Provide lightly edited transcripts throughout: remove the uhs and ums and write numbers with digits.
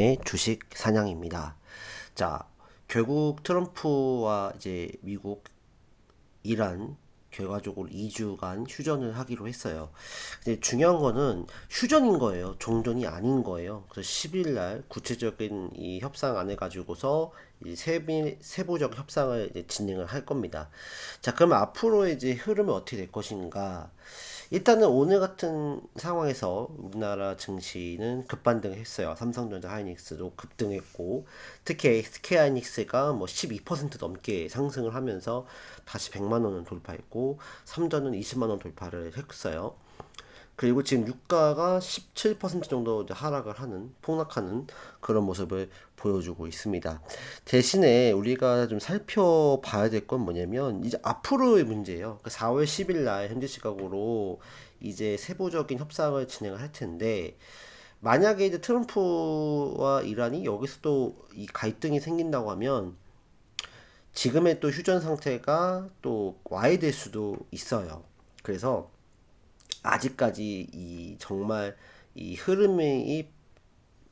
이병헌의 주식 사냥입니다. 자, 결국 트럼프와 이제 미국, 이란 결과적으로 2주간 휴전을 하기로 했어요. 근데 중요한 거는 휴전인 거예요. 종전이 아닌 거예요. 그래서 10일 날 구체적인 이 협상안을 가지고서 이 세부적 협상을 이제 진행을 할 겁니다. 자, 그럼 앞으로의 이제 흐름이 어떻게 될 것인가? 일단은 오늘 같은 상황에서 우리나라 증시는 급반등을 했어요. 삼성전자, 하이닉스도 급등했고, 특히 SK 하이닉스가 뭐 12% 넘게 상승을 하면서 다시 100만 원을 돌파했고, 삼전은 20만 원 돌파를 했어요. 그리고 지금 유가가 17% 정도 이제 하락을 하는, 폭락하는 그런 모습을 보여주고 있습니다. 대신에 우리가 좀 살펴봐야 될 건 뭐냐면, 이제 앞으로의 문제예요. 4월 10일 날 현지 시각으로 이제 세부적인 협상을 진행을 할 텐데, 만약에 이제 트럼프와 이란이 여기서 또 이 갈등이 생긴다고 하면, 지금의 또 휴전 상태가 또 와해될 수도 있어요. 그래서 아직까지 이 정말 이 흐름이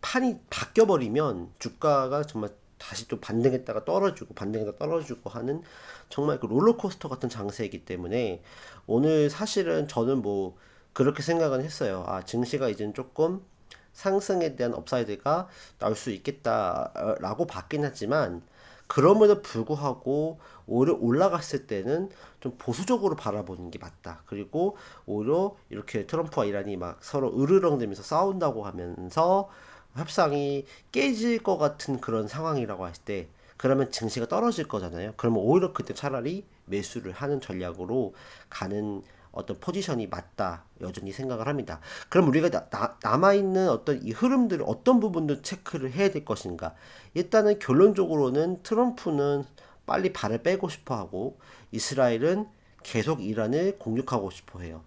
판이 바뀌어 버리면 주가가 정말 다시 또 반등했다가 떨어지고 반등했다가 떨어지고 하는 정말 그 롤러코스터 같은 장세이기 때문에 오늘 사실은 저는 뭐 그렇게 생각은 했어요. 아, 증시가 이제는 조금 상승에 대한 업사이드가 나올 수 있겠다라고 봤긴 하지만 그럼에도 불구하고 오히려 올라갔을 때는 좀 보수적으로 바라보는 게 맞다. 그리고 오히려 이렇게 트럼프와 이란이 막 서로 으르렁대면서 싸운다고 하면서 협상이 깨질 것 같은 그런 상황이라고 했을 때 그러면 증시가 떨어질 거잖아요. 그러면 오히려 그때 차라리 매수를 하는 전략으로 가는 어떤 포지션이 맞다 여전히 생각을 합니다. 그럼 우리가 남아있는 어떤 이 흐름들을 어떤 부분들 체크를 해야 될 것인가. 일단은 결론적으로는 트럼프는 빨리 발을 빼고 싶어 하고 이스라엘은 계속 이란을 공격하고 싶어 해요.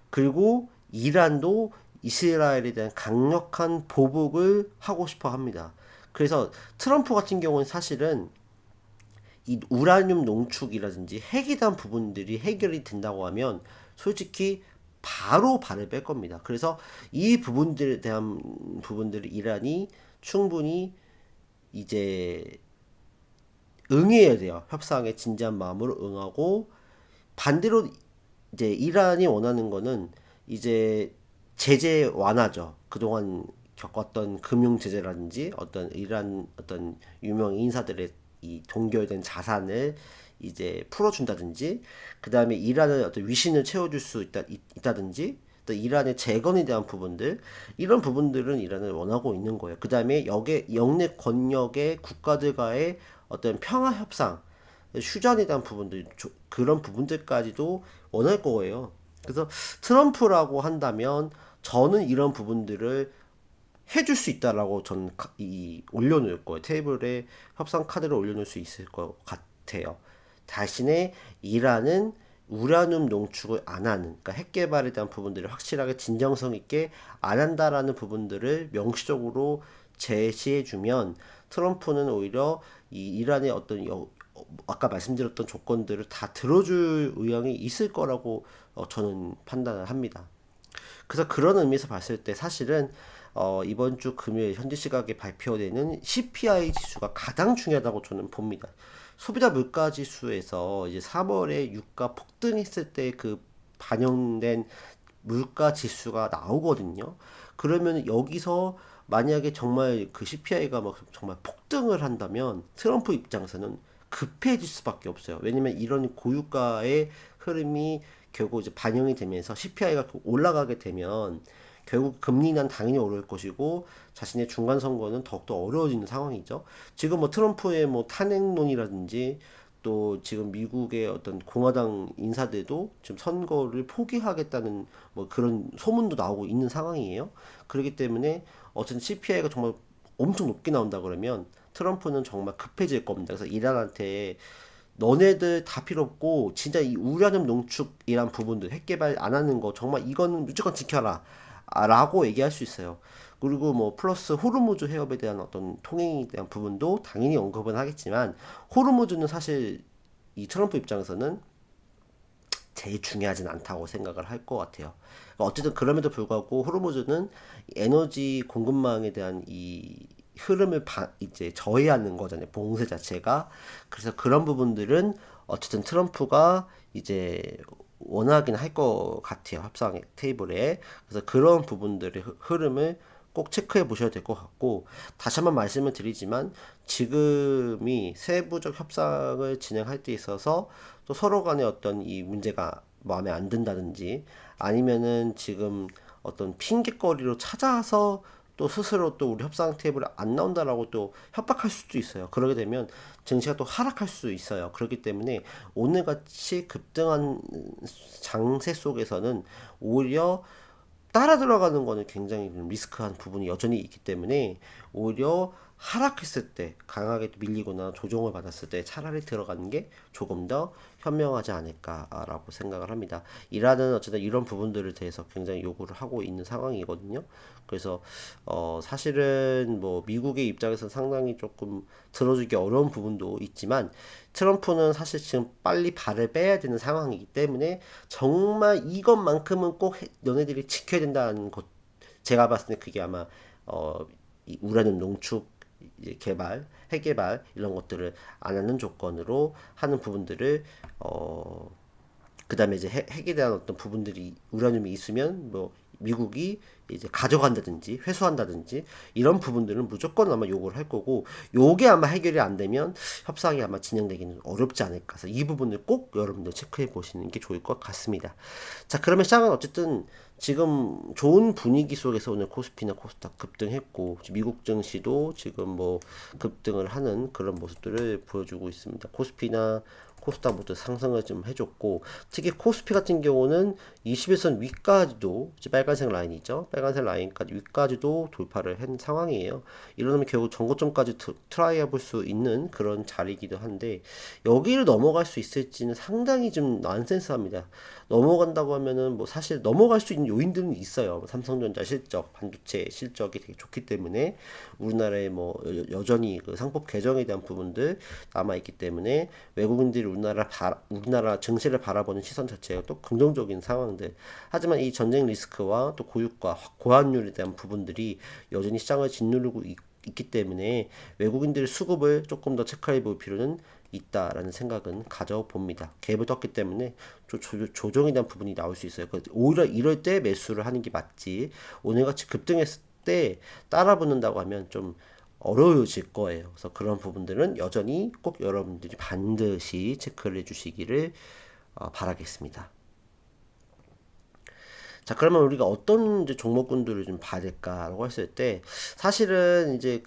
그리고 이란도 이스라엘에 대한 강력한 보복을 하고 싶어 합니다. 그래서 트럼프 같은 경우는 사실은 이 우라늄 농축이라든지 핵에 대한 부분들이 해결이 된다고 하면 솔직히 바로 발을 뺄 겁니다. 그래서 이 부분들에 대한 부분들을 이란이 충분히 이제 응해야 돼요. 협상에 진지한 마음으로 응하고 반대로 이제 이란이 원하는 거는 이제 제재 완화죠. 그동안 겪었던 금융 제재라든지 어떤 이란 어떤 유명 인사들의 이 동결된 자산을 이제 풀어준다든지 그 다음에 이란의 어떤 위신을 채워줄 수 있다든지 또 이란의 재건에 대한 부분들 이런 부분들은 이란을 원하고 있는 거예요. 그 다음에 영내 권력의 국가들과의 어떤 평화 협상 휴전에 대한 부분들 그런 부분들까지도 원할 거예요. 그래서 트럼프라고 한다면 저는 이런 부분들을 해줄 수 있다라고 저는 올려놓을 거예요. 테이블에 협상 카드를 올려놓을 수 있을 것 같아요. 대신에 이란은 우라늄 농축을 안 하는, 그러니까 핵 개발에 대한 부분들을 확실하게 진정성 있게 안 한다라는 부분들을 명시적으로 제시해주면 트럼프는 오히려 이 이란의 어떤 아까 말씀드렸던 조건들을 다 들어줄 의향이 있을 거라고 저는 판단을 합니다. 그래서 그런 의미에서 봤을 때 사실은 이번 주 금요일 현지 시각에 발표되는 CPI 지수가 가장 중요하다고 저는 봅니다. 소비자 물가 지수에서 이제 3월에 유가 폭등했을 때 그 반영된 물가 지수가 나오거든요. 그러면 여기서 만약에 정말 그 CPI가 막 정말 폭등을 한다면 트럼프 입장에서는 급해질 수밖에 없어요. 왜냐면 이런 고유가의 흐름이 결국 이제 반영이 되면서 CPI가 올라가게 되면 결국 금리 난 당연히 오를 것이고 자신의 중간 선거는 더욱더 어려워지는 상황이죠. 지금 뭐 트럼프의 뭐 탄핵론이라든지 또 지금 미국의 어떤 공화당 인사들도 지금 선거를 포기하겠다는 뭐 그런 소문도 나오고 있는 상황이에요. 그렇기 때문에 어쨌든 CPI가 정말 엄청 높게 나온다 그러면 트럼프는 정말 급해질 겁니다. 그래서 이란한테 너네들 다 필요 없고 진짜 이 우라늄 농축이란 부분들 핵 개발 안 하는 거 정말 이거는 무조건 지켜라 라고 얘기할 수 있어요. 그리고 뭐 플러스 호르무즈 해협에 대한 어떤 통행에 대한 부분도 당연히 언급은 하겠지만 호르무즈는 사실 이 트럼프 입장에서는 제일 중요하진 않다고 생각을 할 것 같아요. 그러니까 어쨌든 그럼에도 불구하고 호르무즈는 에너지 공급망에 대한 이 흐름을 이제 저해하는 거잖아요. 봉쇄 자체가. 그래서 그런 부분들은 어쨌든 트럼프가 이제 원하긴 할 것 같아요. 협상 테이블에. 그래서 그런 부분들의 흐름을 꼭 체크해 보셔야 될 것 같고, 다시 한번 말씀을 드리지만 지금이 세부적 협상을 진행할 때 있어서 또 서로 간에 어떤 이 문제가 마음에 안 든다든지 아니면은 지금 어떤 핑계거리로 찾아서 또 스스로 또 우리 협상 테이블에 안 나온다라고 또 협박할 수도 있어요. 그러게 되면 증시가 또 하락할 수 있어요. 그렇기 때문에 오늘같이 급등한 장세 속에서는 오히려 따라 들어가는 거는 굉장히 리스크한 부분이 여전히 있기 때문에 오히려 하락했을 때 강하게 밀리거나 조정을 받았을 때 차라리 들어가는 게 조금 더 현명하지 않을까라고 생각을 합니다. 이라는 어쨌든 이런 부분들에 대해서 굉장히 요구를 하고 있는 상황이거든요. 그래서 사실은 뭐 미국의 입장에서 상당히 조금 들어주기 어려운 부분도 있지만 트럼프는 사실 지금 빨리 발을 빼야 되는 상황이기 때문에 정말 이것만큼은 꼭 너네들이 지켜야 된다는 것, 제가 봤을 때 그게 아마 이 우라늄 농축 이제 개발, 핵개발 이런 것들을 안 하는 조건으로 하는 부분들을 그다음에 이제 핵에 대한 어떤 부분들이 우라늄이 있으면 뭐 미국이 이제 가져간다든지 회수한다든지 이런 부분들은 무조건 아마 요구를 할 거고, 요게 아마 해결이 안 되면 협상이 아마 진행되기는 어렵지 않을까. 그래서 이 부분을 꼭 여러분들 체크해 보시는 게 좋을 것 같습니다. 자, 그러면 시장은 어쨌든 지금 좋은 분위기 속에서 오늘 코스피나 코스닥 급등했고 미국 증시도 지금 뭐 급등을 하는 그런 모습들을 보여주고 있습니다. 코스피나 코스닥 모두 상승을 좀 해줬고, 특히 코스피 같은 경우는 21선 위까지도, 빨간색 라인이죠. 빨간색 라인까지 위까지도 돌파를 한 상황이에요. 이러면 결국 전고점까지 트라이 해볼 수 있는 그런 자리이기도 한데, 여기를 넘어갈 수 있을지는 상당히 좀 난센스합니다. 넘어간다고 하면은 뭐 사실 넘어갈 수 있는 요인들은 있어요. 삼성전자 실적, 반도체 실적이 되게 좋기 때문에 우리나라에 뭐 여전히 그 상법 개정에 대한 부분들 남아 있기 때문에 외국인들이 우리나라 증시를 바라보는 시선 자체가 또 긍정적인 상황들. 하지만 이 전쟁 리스크와 또 고유가, 고환율에 대한 부분들이 여전히 시장을 짓누르고 있기 때문에 외국인들의 수급을 조금 더 체크해 볼 필요는 있다라는 생각은 가져봅니다. 갭을 떴기 때문에 조정에 대한 부분이 나올 수 있어요. 오히려 이럴 때 매수를 하는 게 맞지, 오늘같이 급등했을 때 따라 붙는다고 하면 좀 어려워질 거예요. 그래서 그런 부분들은 여전히 꼭 여러분들이 반드시 체크를 해주시기를 바라겠습니다. 자, 그러면 우리가 어떤 이제 종목군들을 좀 봐야 될까라고 했을 때, 사실은 이제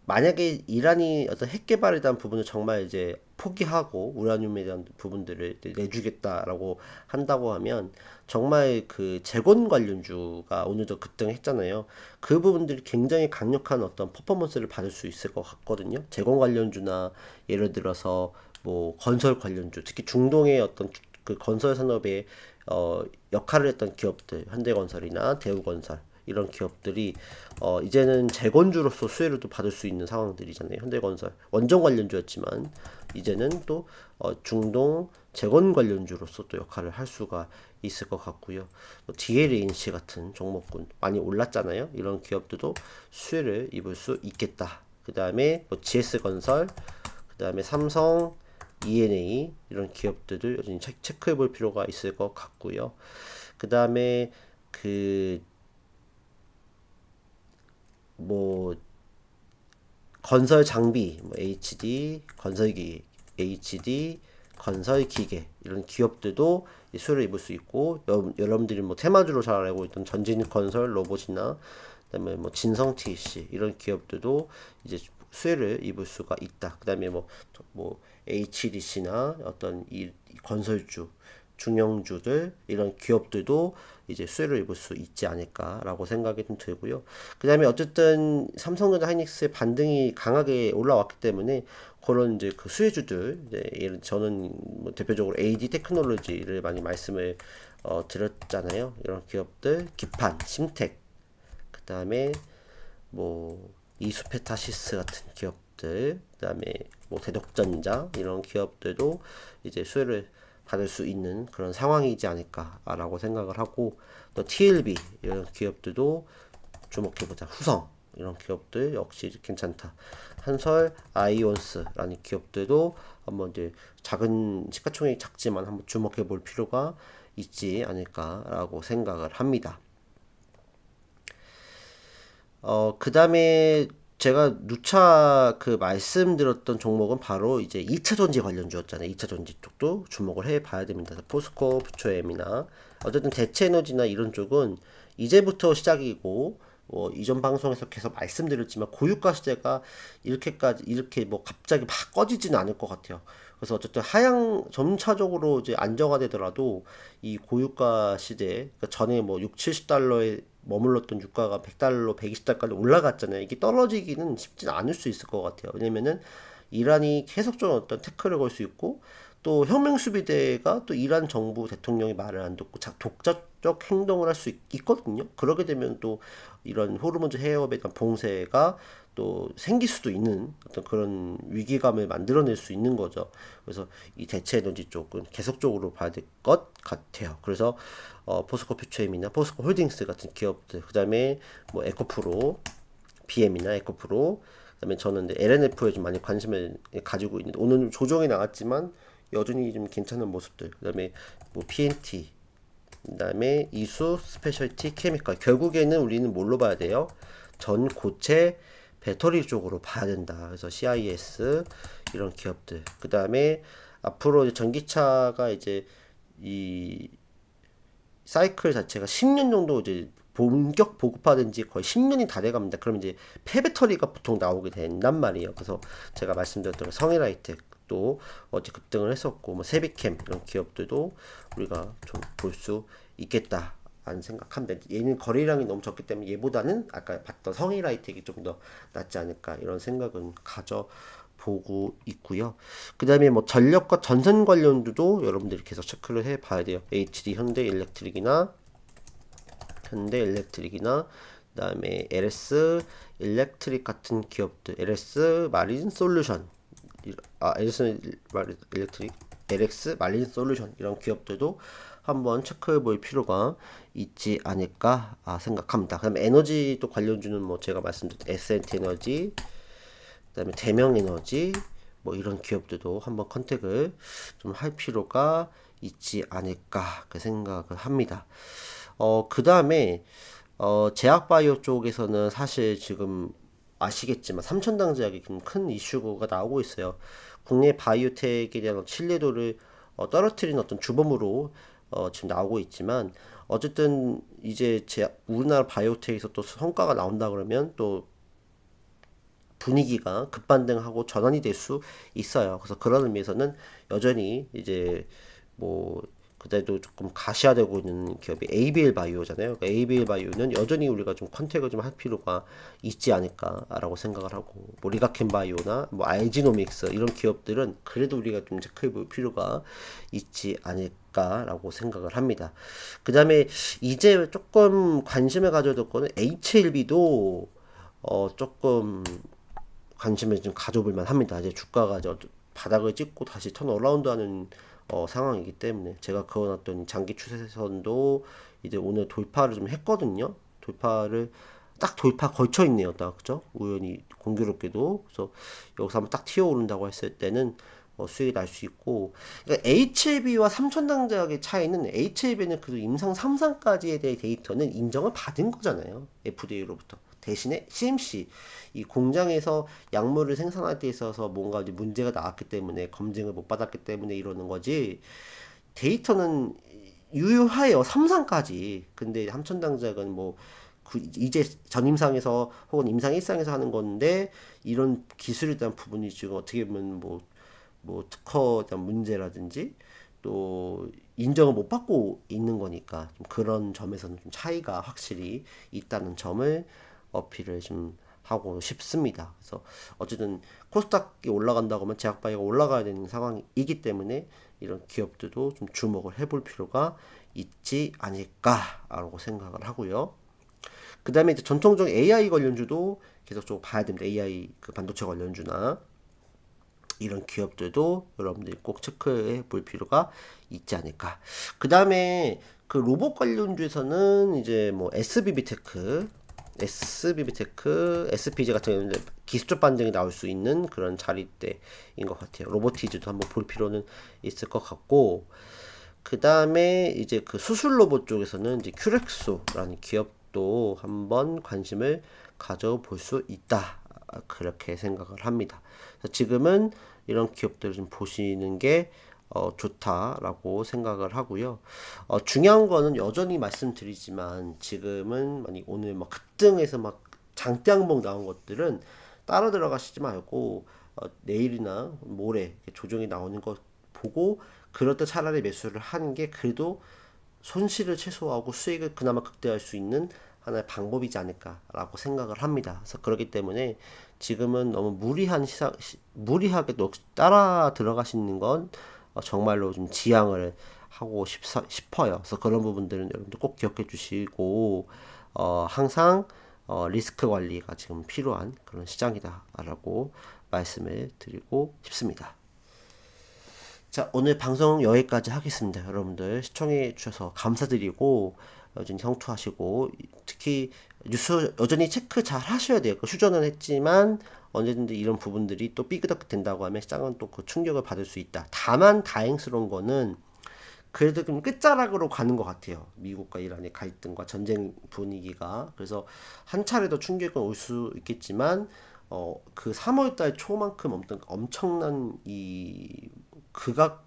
만약에 이란이 어떤 핵 개발에 대한 부분을 정말 이제 포기하고 우라늄에 대한 부분들을 내주겠다라고 한다고 하면 정말 그 재건 관련주가 오늘도 급등했잖아요. 그 부분들이 굉장히 강력한 어떤 퍼포먼스를 받을 수 있을 것 같거든요. 재건 관련주나 예를 들어서 뭐 건설 관련주, 특히 중동의 어떤 그 건설 산업에 역할을 했던 기업들, 현대건설이나 대우건설 이런 기업들이 이제는 재건주로서 수혜를 또 받을 수 있는 상황들이잖아요. 현대건설 원전 관련주였지만 이제는 또 중동 재건 관련주로서 또 역할을 할 수가 있을 것 같고요. DLNC 같은 종목군 많이 올랐잖아요. 이런 기업들도 수혜를 입을 수 있겠다. 그 다음에 뭐 GS건설, 그 다음에 삼성, ENA 이런 기업들을 여전히 체크해 볼 필요가 있을 것 같고요. 그 다음에 뭐 건설 장비, 뭐 HD 건설 기계 이런 기업들도 수혜를 입을 수 있고, 여러분들이 뭐 테마주로 잘 알고 있던 전진건설 로봇이나 그다음에 뭐 진성 TC 이런 기업들도 이제 수혜를 입을 수가 있다. 그다음에 뭐 HDC나 어떤 이 건설주 중형주들 이런 기업들도 이제 수혜를 입을 수 있지 않을까라고 생각이 좀 들고요. 그 다음에 어쨌든 삼성전자 하이닉스의 반등이 강하게 올라왔기 때문에 그런 이제 그 수혜주들, 저는 뭐 대표적으로 AD 테크놀로지를 많이 말씀을 드렸잖아요. 이런 기업들, 기판, 심텍, 그 다음에 뭐 이수페타시스 같은 기업들, 그 다음에 뭐 대덕전자 이런 기업들도 이제 수혜를 받을 수 있는 그런 상황이지 않을까라고 생각을 하고, 또 TLB 이런 기업들도 주목해보자. 후성 이런 기업들 역시 괜찮다. 한설, 아이온스라는 기업들도 한번 이제 작은 시가총액이 작지만 한번 주목해볼 필요가 있지 않을까라고 생각을 합니다. 그 다음에 제가 누차 그 말씀드렸던 종목은 바로 이제 2차 전지 관련주였잖아요. 2차 전지 쪽도 주목을 해 봐야 됩니다. 포스코, 퓨처엠이나 어쨌든 대체 에너지나 이런 쪽은 이제부터 시작이고, 이전 방송에서 계속 말씀드렸지만 고유가 시대가 이렇게 뭐 갑자기 막 꺼지지는 않을 것 같아요. 그래서 어쨌든 하향 점차적으로 이제 안정화되더라도 이 고유가 시대, 그러니까 전에 뭐 6, 70달러에 머물렀던 유가가 100달러, 120달러까지 올라갔잖아요. 이게 떨어지기는 쉽지는 않을 수 있을 것 같아요. 왜냐면은 이란이 계속적인 어떤 태클을 걸 수 있고, 또 혁명수비대가 또 이란 정부 대통령이 말을 안 듣고 독자적 행동을 할 수 있거든요. 그러게 되면 또 이런 호르무즈 해협에 대한 봉쇄가 또 생길 수도 있는 어떤 그런 위기감을 만들어낼 수 있는 거죠. 그래서 이 대체 에너지 쪽은 계속적으로 봐야 될 것 같아요. 그래서 포스코 퓨처엠이나 포스코 홀딩스 같은 기업들, 그 다음에 뭐 에코프로, BM이나 에코프로, 그다음에 저는 이제 LNF에 좀 많이 관심을 가지고 있는데, 오늘 조정이 나왔지만 여전히 좀 괜찮은 모습들. 그다음에 뭐 PNT, 그다음에 이수 스페셜티 케미컬. 결국에는 우리는 뭘로 봐야 돼요? 전고체 배터리 쪽으로 봐야 된다. 그래서 CIS 이런 기업들. 그다음에 앞으로 이제 전기차가 이제 이 사이클 자체가 10년 정도 이제 본격 보급화된 지 거의 10년이 다 돼갑니다. 그럼 이제 폐배터리가 보통 나오게 된단 말이에요. 그래서 제가 말씀드렸던 성일하이텍도 어제 급등을 했었고, 뭐 세비캠 이런 기업들도 우리가 좀 볼 수 있겠다 안 생각합니다. 얘는 거래량이 너무 적기 때문에 얘보다는 아까 봤던 성일하이텍이 좀 더 낫지 않을까 이런 생각은 보고 있고요. 그 다음에 뭐 전력과 전선 관련주도 여러분들이 계속 체크를 해 봐야 돼요. HD 현대일렉트릭이나 그다음에 LS 일렉트릭 같은 기업들, LS 마린 솔루션, LX 마린 솔루션 이런 기업들도 한번 체크해 볼 필요가 있지 않을까 생각합니다. 그다음에 에너지 또 관련주는 뭐 제가 말씀드린 에센트 에너지, 그다음에 대명에너지 뭐 이런 기업들도 한번 컨택을 좀 할 필요가 있지 않을까 그 생각을 합니다. 그다음에 제약바이오 쪽에서는 사실 지금 아시겠지만 삼천당 제약이 큰 이슈가 나오고 있어요. 국내 바이오텍에 대한 신뢰도를 떨어뜨리는 어떤 주범으로 지금 나오고 있지만, 어쨌든 이제 우리나라 바이오텍에서 또 성과가 나온다 그러면 또 분위기가 급반등하고 전환이 될 수 있어요. 그래서 그런 의미에서는 여전히 이제 뭐 그래도 조금 가시화되고 있는 기업이 ABL 바이오잖아요. 그러니까 ABL 바이오는 여전히 우리가 좀 컨택을 좀 할 필요가 있지 않을까라고 생각을 하고, 뭐 리가켄 바이오나 뭐 알지노믹스 이런 기업들은 그래도 우리가 좀 체크해 볼 필요가 있지 않을까라고 생각을 합니다. 그 다음에 이제 조금 관심을 가져야 될 거는 HLB도 조금 관심을 좀 가져볼 만합니다. 이제 주가가 이제 바닥을 찍고 다시 턴 어라운드하는 상황이기 때문에, 제가 그어놨던 장기 추세선도 이제 오늘 돌파를 좀 했거든요. 돌파 걸쳐 있네요. 딱 그죠? 우연히 공교롭게도. 그래서 여기서 한번 딱 튀어 오른다고 했을 때는 수익이 날 수 있고, 그러니까 HLB와 삼천당제약의 차이는, HLB는 그래도 임상 3상까지에 대해 데이터는 인정을 받은 거잖아요. FDA로부터. 대신에 CMC, 이 공장에서 약물을 생산할 때 있어서 뭔가 이제 문제가 나왔기 때문에, 검증을 못 받았기 때문에 이러는 거지, 데이터는 유효해요. 3상까지. 근데 삼천당작은 뭐 이제 전임상에서 혹은 임상 1상에서 하는 건데, 이런 기술에 대한 부분이 지금 어떻게 보면 뭐 특허에 대한 문제라든지 또 인정을 못 받고 있는 거니까, 좀 그런 점에서는 좀 차이가 확실히 있다는 점을 어필을 좀 하고 싶습니다. 그래서 어쨌든 코스닥이 올라간다고 하면 제약바이오가 올라가야 되는 상황이기 때문에 이런 기업들도 좀 주목을 해볼 필요가 있지 않을까라고 생각을 하고요. 그 다음에 이제 전통적인 AI 관련주도 계속 좀 봐야 됩니다. AI 그 반도체 관련주나 이런 기업들도 여러분들이 꼭 체크해 볼 필요가 있지 않을까. 그 다음에 그 로봇 관련주에서는 이제 뭐 SBB테크, SPG 같은 경우는 기술적 반등이 나올 수 있는 그런 자리대인 것 같아요. 로보티즈도 한번 볼 필요는 있을 것 같고, 그 다음에 이제 그 수술 로봇 쪽에서는 이제 큐렉소라는 기업도 한번 관심을 가져볼 수 있다. 그렇게 생각을 합니다. 그래서 지금은 이런 기업들을 좀 보시는 게 좋다라고 생각을 하고요. 중요한 거는 여전히 말씀드리지만 지금은 만약 오늘 막 급등해서 막 장대 항목 나온 것들은 따라 들어가시지 말고 내일이나 모레 이렇게 조정이 나오는 거 보고 그럴 때 차라리 매수를 하는 게 그래도 손실을 최소화하고 수익을 그나마 극대화할 수 있는 하나의 방법이지 않을까라고 생각을 합니다. 그래서 그렇기 때문에 지금은 너무 무리하게 따라 들어가시는 건 정말로 좀 지양을 하고 싶어요. 그래서 그런 부분들은 여러분들 꼭 기억해 주시고, 항상 리스크 관리가 지금 필요한 그런 시장이다라고 말씀을 드리고 싶습니다. 자, 오늘 방송 여기까지 하겠습니다. 여러분들 시청해 주셔서 감사드리고 여전히 성투하시고 특히 뉴스 여전히 체크 잘 하셔야 돼요. 휴전은 했지만 언제든지 이런 부분들이 또 삐그덕 된다고 하면 시장은 또 그 충격을 받을 수 있다. 다만 다행스러운 거는 그래도 좀 끝자락으로 가는 것 같아요. 미국과 이란의 갈등과 전쟁 분위기가. 그래서 한 차례 더 충격은 올 수 있겠지만, 그 3월달 초만큼 엄청난 이 극악,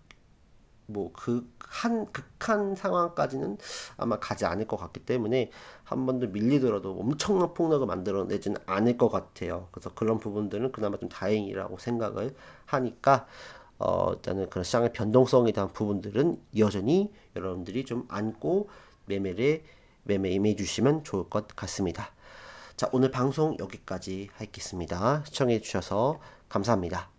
극한 상황까지는 아마 가지 않을 것 같기 때문에 한 번 더 밀리더라도 엄청난 폭락을 만들어내지는 않을 것 같아요. 그래서 그런 부분들은 그나마 좀 다행이라고 생각을 하니까, 일단은 그런 시장의 변동성에 대한 부분들은 여전히 여러분들이 좀 안고 매매 임해 주시면 좋을 것 같습니다. 자, 오늘 방송 여기까지 하겠습니다. 시청해 주셔서 감사합니다.